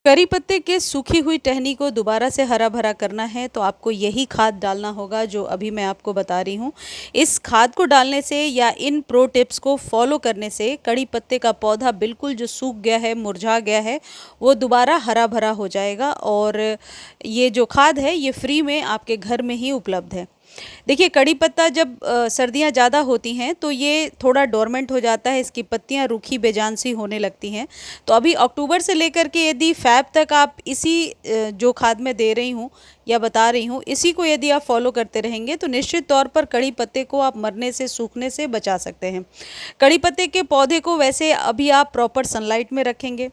करी पत्ते के सूखी हुई टहनी को दोबारा से हरा भरा करना है तो आपको यही खाद डालना होगा जो अभी मैं आपको बता रही हूँ। इस खाद को डालने से या इन प्रो टिप्स को फॉलो करने से कड़ी पत्ते का पौधा बिल्कुल जो सूख गया है, मुरझा गया है, वो दोबारा हरा भरा हो जाएगा। और ये जो खाद है ये फ्री में आपके घर में ही उपलब्ध है। देखिए, कड़ी पत्ता जब सर्दियाँ ज़्यादा होती हैं तो ये थोड़ा डोरमेंट हो जाता है, इसकी पत्तियाँ रूखी बेजान सी होने लगती हैं। तो अभी अक्टूबर से लेकर के यदि फ़ैब तक आप इसी जो खाद मैं दे रही हूँ या बता रही हूँ, इसी को यदि आप फॉलो करते रहेंगे तो निश्चित तौर पर कड़ी पत्ते को आप मरने से, सूखने से बचा सकते हैं। कड़ी पत्ते के पौधे को वैसे अभी आप प्रॉपर सनलाइट में रखेंगे।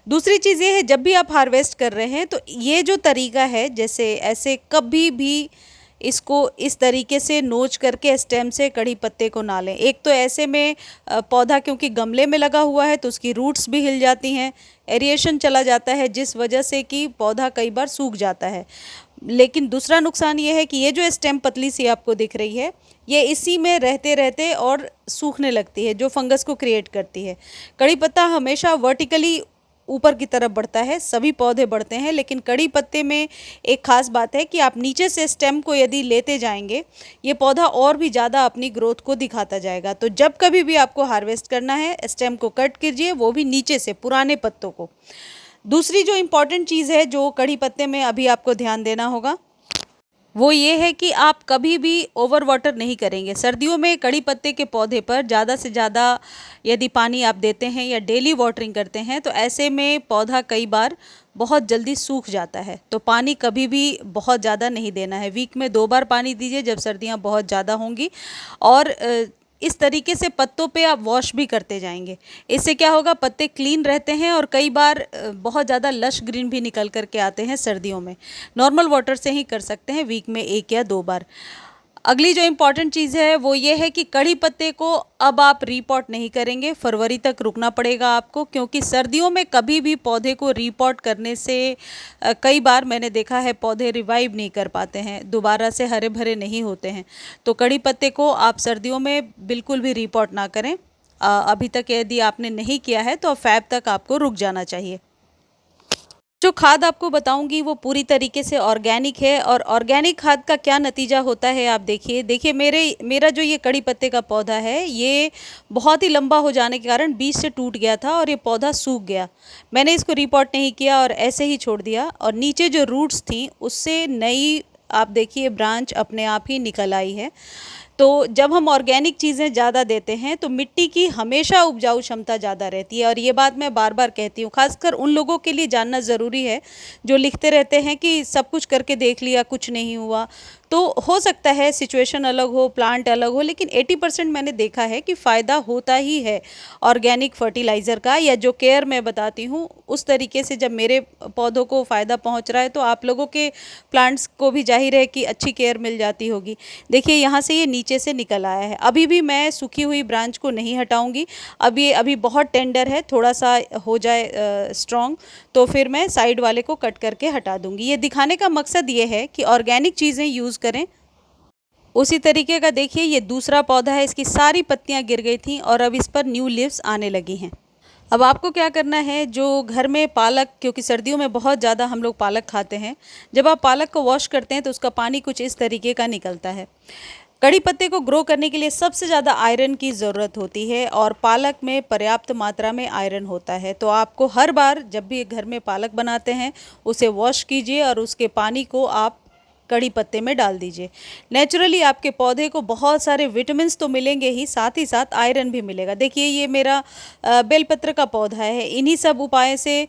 दूसरी चीज़ ये है, जब भी आप हार्वेस्ट कर रहे हैं तो ये जो तरीका है, जैसे ऐसे कभी भी इसको इस तरीके से नोच करके स्टेम से कड़ी पत्ते को ना लें। एक तो ऐसे में पौधा क्योंकि गमले में लगा हुआ है तो उसकी रूट्स भी हिल जाती हैं, एरिएशन चला जाता है, जिस वजह से कि पौधा कई बार सूख जाता है। लेकिन दूसरा नुकसान ये है कि ये जो स्टेम पतली सी आपको दिख रही है, ये इसी में रहते रहते और सूखने लगती है, जो फंगस को क्रिएट करती है। कड़ी पत्ता हमेशा वर्टिकली ऊपर की तरफ बढ़ता है, सभी पौधे बढ़ते हैं, लेकिन कड़ी पत्ते में एक खास बात है कि आप नीचे से स्टेम को यदि लेते जाएंगे, ये पौधा और भी ज़्यादा अपनी ग्रोथ को दिखाता जाएगा। तो जब कभी भी आपको हार्वेस्ट करना है, स्टेम को कट कीजिए, वो भी नीचे से, पुराने पत्तों को। दूसरी जो इम्पॉर्टेंट चीज़ है जो कड़ी पत्ते में अभी आपको ध्यान देना होगा, वो ये है कि आप कभी भी ओवर वाटर नहीं करेंगे। सर्दियों में कड़ी पत्ते के पौधे पर ज़्यादा से ज़्यादा यदि पानी आप देते हैं या डेली वाटरिंग करते हैं तो ऐसे में पौधा कई बार बहुत जल्दी सूख जाता है। तो पानी कभी भी बहुत ज़्यादा नहीं देना है। वीक में 2 बार पानी दीजिए जब सर्दियाँ बहुत ज़्यादा होंगी। और इस तरीके से पत्तों पे आप वॉश भी करते जाएंगे। इससे क्या होगा, पत्ते क्लीन रहते हैं और कई बार बहुत ज़्यादा लश ग्रीन भी निकल करके आते हैं सर्दियों में। नॉर्मल वाटर से ही कर सकते हैं, वीक में 1 या 2 बार। अगली जो इम्पॉर्टेंट चीज़ है वो ये है कि कड़ी पत्ते को अब आप रीपॉट नहीं करेंगे, फरवरी तक रुकना पड़ेगा आपको, क्योंकि सर्दियों में कभी भी पौधे को रीपॉट करने से कई बार मैंने देखा है पौधे रिवाइव नहीं कर पाते हैं, दोबारा से हरे भरे नहीं होते हैं। तो कड़ी पत्ते को आप सर्दियों में बिल्कुल भी रीपॉट ना करें। अभी तक यदि आपने नहीं किया है तो फ़ैब तक आपको रुक जाना चाहिए। जो खाद आपको बताऊंगी वो पूरी तरीके से ऑर्गेनिक है। और ऑर्गेनिक खाद का क्या नतीजा होता है आप देखिए मेरा जो ये कड़ी पत्ते का पौधा है, ये बहुत ही लंबा हो जाने के कारण बीच से टूट गया था और ये पौधा सूख गया। मैंने इसको रिपोर्ट नहीं किया और ऐसे ही छोड़ दिया, और नीचे जो रूट्स थी उससे नई आप देखिए ब्रांच अपने आप ही निकल आई है। तो जब हम ऑर्गेनिक चीज़ें ज़्यादा देते हैं तो मिट्टी की हमेशा उपजाऊ क्षमता ज़्यादा रहती है। और ये बात मैं बार बार कहती हूँ, खासकर उन लोगों के लिए जानना ज़रूरी है जो लिखते रहते हैं कि सब कुछ करके देख लिया, कुछ नहीं हुआ। तो हो सकता है सिचुएशन अलग हो, प्लांट अलग हो, लेकिन 80% मैंने देखा है कि फ़ायदा होता ही है ऑर्गेनिक फर्टिलाइज़र का, या जो केयर मैं बताती हूँ उस तरीके से। जब मेरे पौधों को फ़ायदा पहुँच रहा है तो आप लोगों के प्लांट्स को भी जाहिर है कि अच्छी केयर मिल जाती होगी। देखिए, यहाँ से ये नीचे से निकल आया है। अभी भी मैं सूखी हुई ब्रांच को नहीं हटाऊंगी। अब ये अभी बहुत टेंडर है, थोड़ा सा हो जाए स्ट्रॉन्ग तो फिर मैं साइड वाले को कट करके हटा दूंगी। ये दिखाने का मकसद ये है कि ऑर्गेनिक चीज़ें यूज़ करें। उसी तरीके का देखिए, ये दूसरा पौधा है, इसकी सारी पत्तियां गिर गई थी और अब इस पर न्यू लीव्स आने लगी हैं। अब आपको क्या करना है, जो घर में पालक, क्योंकि सर्दियों में बहुत ज़्यादा हम लोग पालक खाते हैं, जब आप पालक को वॉश करते हैं तो उसका पानी कुछ इस तरीके का निकलता है। कड़ी पत्ते को ग्रो करने के लिए सबसे ज़्यादा आयरन की ज़रूरत होती है और पालक में पर्याप्त मात्रा में आयरन होता है। तो आपको हर बार जब भी घर में पालक बनाते हैं उसे वॉश कीजिए और उसके पानी को आप कड़ी पत्ते में डाल दीजिए। नेचुरली आपके पौधे को बहुत सारे विटामिन्स तो मिलेंगे ही, साथ ही साथ आयरन भी मिलेगा। देखिए, ये मेरा बेलपत्र का पौधा है। इन्हीं सब उपाय से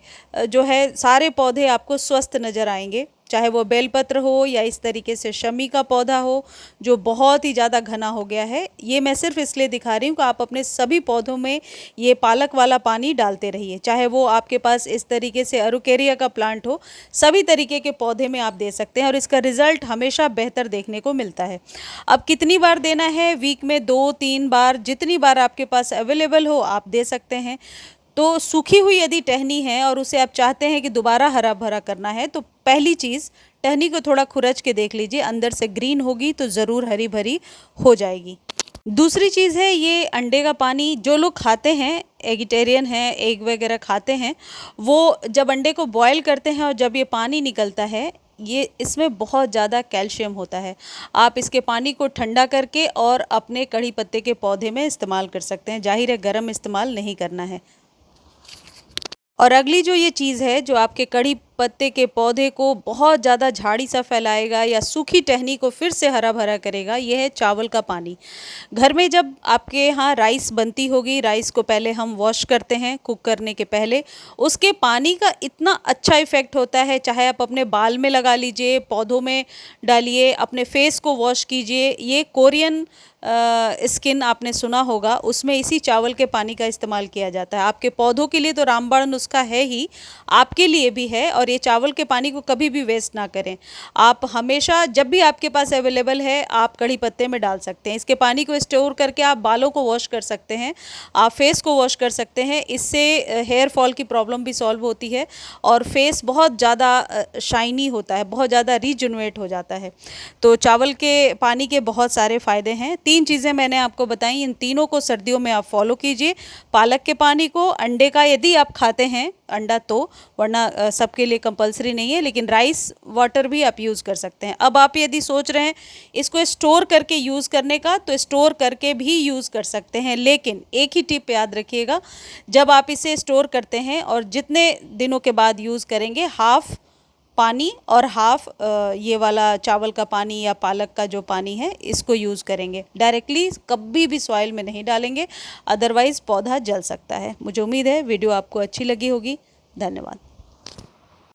जो है सारे पौधे आपको स्वस्थ नज़र आएंगे, चाहे वो बेलपत्र हो या इस तरीके से शमी का पौधा हो जो बहुत ही ज़्यादा घना हो गया है। ये मैं सिर्फ इसलिए दिखा रही हूँ कि आप अपने सभी पौधों में ये पालक वाला पानी डालते रहिए, चाहे वो आपके पास इस तरीके से अरुकेरिया का प्लांट हो, सभी तरीके के पौधे में आप दे सकते हैं और इसका रिजल्ट हमेशा बेहतर देखने को मिलता है। अब कितनी बार देना है, वीक में 2-3 बार, जितनी बार आपके पास अवेलेबल हो आप दे सकते हैं। तो सूखी हुई यदि टहनी है और उसे आप चाहते हैं कि दोबारा हरा भरा करना है, तो पहली चीज़, टहनी को थोड़ा खुरच के देख लीजिए, अंदर से ग्रीन होगी तो ज़रूर हरी भरी हो जाएगी। दूसरी चीज़ है ये अंडे का पानी। जो लोग खाते हैं, एगिटेरियन हैं, एग वगैरह खाते हैं, वो जब अंडे को बॉयल करते हैं और जब ये पानी निकलता है, ये इसमें बहुत ज़्यादा कैल्शियम होता है। आप इसके पानी को ठंडा करके और अपने कड़ी पत्ते के पौधे में इस्तेमाल कर सकते हैं। ज़ाहिर है गर्म इस्तेमाल नहीं करना है। और अगली जो ये चीज़ है जो आपके कड़ी पत्ते के पौधे को बहुत ज़्यादा झाड़ी सा फैलाएगा या सूखी टहनी को फिर से हरा भरा करेगा, ये है चावल का पानी। घर में जब आपके यहाँ राइस बनती होगी, राइस को पहले हम वॉश करते हैं कुक करने के पहले, उसके पानी का इतना अच्छा इफ़ेक्ट होता है। चाहे आप अपने बाल में लगा लीजिए, पौधों में डालिए, अपने फेस को वॉश कीजिए। ये कोरियन स्किन आपने सुना होगा, उसमें इसी चावल के पानी का इस्तेमाल किया जाता है। आपके पौधों के लिए तो रामबाण नुस्खा है ही, आपके लिए भी है। और ये चावल के पानी को कभी भी वेस्ट ना करें। आप हमेशा जब भी आपके पास अवेलेबल है, आप कड़ी पत्ते में डाल सकते हैं। इसके पानी को स्टोर करके आप बालों को वॉश कर सकते हैं, आप फेस को वॉश कर सकते हैं। इससे हेयर फॉल की प्रॉब्लम भी सॉल्व होती है और फेस बहुत ज़्यादा शाइनी होता है, बहुत ज़्यादा रीजुनवेट हो जाता है। तो चावल के पानी के बहुत सारे फ़ायदे हैं। 3 चीज़ें मैंने आपको बताई, इन तीनों को सर्दियों में आप फॉलो कीजिए। पालक के पानी को, अंडे का यदि आप खाते हैं अंडा तो, वरना सबके लिए कंपलसरी नहीं है, लेकिन राइस वाटर भी आप यूज़ कर सकते हैं। अब आप यदि सोच रहे हैं इसको स्टोर करके यूज़ करने का, तो स्टोर करके भी यूज़ कर सकते हैं। लेकिन एक ही टिप याद रखिएगा, जब आप इसे स्टोर करते हैं और जितने दिनों के बाद यूज़ करेंगे, हाफ़ पानी और हाफ ये वाला चावल का पानी या पालक का जो पानी है इसको यूज़ करेंगे। डायरेक्टली कभी भी सॉइल में नहीं डालेंगे, अदरवाइज़ पौधा जल सकता है। मुझे उम्मीद है वीडियो आपको अच्छी लगी होगी। धन्यवाद।